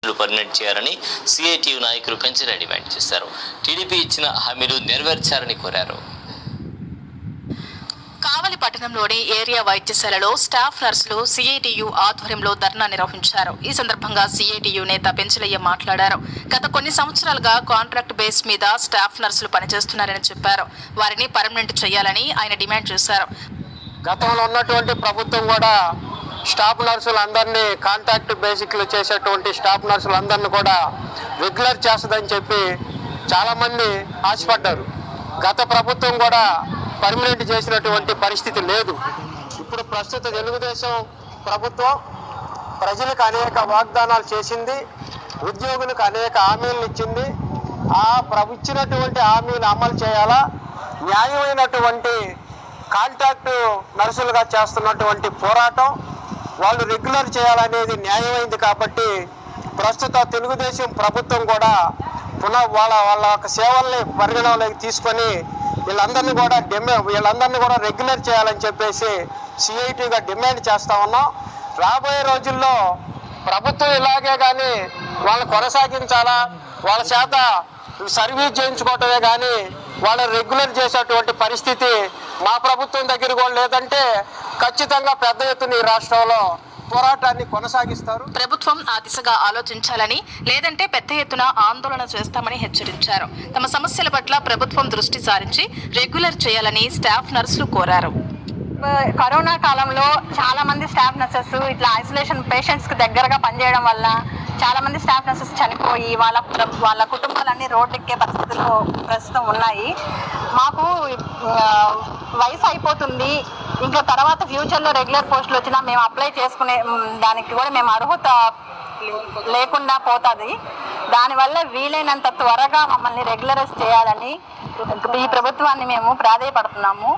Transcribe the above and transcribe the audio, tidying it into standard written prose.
Permanent చేయాలని CITU నాయకులు పెంచిన డిమాండ్ చేశారు. టీడీపీ ఇచ్చిన హామీలు నెరవేర్చాలని కోరారు. కావలి పట్టణంలోని ఏరియా వైద్యశాలలో స్టాఫ్ నర్సులు సిఐటియు ఆధ్వర్యంలో ధర్నా నిర్వహించారు. ఈ సందర్భంగా సిఐటియు నేత పెంచలయ్య మాట్లాడారు. గత కొన్ని సంవత్సరాలుగా కాంట్రాక్ట్ బేస్ మీద స్టాఫ్ నర్సులు పనిచేస్తున్నారని చెప్పారు. వారిని పర్మనెంట్ చేయాలని ఆయన డిమాండ్ చేశారు. గతంలో ఉన్నటువంటి ప్రభుత్వం కూడా స్టాఫ్ నర్సులందరినీ కాంట్రాక్ట్ బేసిక్లు చేసేటువంటి స్టాఫ్ నర్సులందరినీ కూడా రెగ్యులర్ చేస్తుందని చెప్పి చాలామంది ఆశపడ్డారు. గత ప్రభుత్వం కూడా పర్మనెంట్ చేసినటువంటి పరిస్థితి లేదు. ఇప్పుడు ప్రస్తుత తెలుగుదేశం ప్రభుత్వం ప్రజలకు అనేక వాగ్దానాలు చేసింది, ఉద్యోగులకు అనేక హామీలను ఇచ్చింది. ఇచ్చినటువంటి హామీలు అమలు చేయాలా, న్యాయమైనటువంటి కాంట్రాక్టు నర్సులుగా చేస్తున్నటువంటి పోరాటం వాళ్ళు రెగ్యులర్ చేయాలనేది న్యాయమైంది. కాబట్టి ప్రస్తుత తెలుగుదేశం ప్రభుత్వం కూడా వాళ్ళ యొక్క సేవల్ని పరిగణలోకి తీసుకొని వీళ్ళందరినీ కూడా రెగ్యులర్ చేయాలని చెప్పేసి సిఐటిగా డిమాండ్ చేస్తా ఉన్నాం. రాబోయే రోజుల్లో ప్రభుత్వం ఇలాగే కానీ వాళ్ళని కొనసాగించాలా, వాళ్ళ చేత సర్వీస్ చేయించుకోవటమే కానీ వాళ్ళని రెగ్యులర్ చేసేటువంటి పరిస్థితి మా ప్రభుత్వం దగ్గర కూడా లేదంటే ఖచ్చితంగా పెద్ద ఎత్తున ఈ రాష్ట్రంలో పోరాటాన్ని కొనసాగిస్తారు. ప్రభుత్వం ఆ దిశగా ఆలోచించాలని, లేదంటే పెద్ద ఎత్తున ఆందోళన చేస్తామని హెచ్చరించారు. తమ సమస్యల పట్ల ప్రభుత్వం దృష్టి సారించి రెగ్యులర్ చేయాలని స్టాఫ్ నర్సులు కోరారు. కరోనా కాలంలో చాలా మంది స్టాఫ్ నర్సెస్ ఇట్లా ఐసోలేషన్ పేషెంట్స్కి దగ్గరగా పనిచేయడం వల్ల చాలా మంది స్టాఫ్ నర్సెస్ చనిపోయి వాళ్ళ కుటుంబాలన్నీ రోడ్డెక్కే పరిస్థితులు ప్రస్తుతం ఉన్నాయి. మాకు వయసు అయిపోతుంది, ఇంకా తర్వాత ఫ్యూచర్లో రెగ్యులర్ పోస్టులు వచ్చినా మేము అప్లై చేసుకునే దానికి కూడా మేము అర్హత లేకుండా పోతుంది. దానివల్ల వీలైనంత త్వరగా మమ్మల్ని రెగ్యులరైజ్ చేయాలని ఈ ప్రభుత్వాన్ని మేము ప్రాధేయపడుతున్నాము.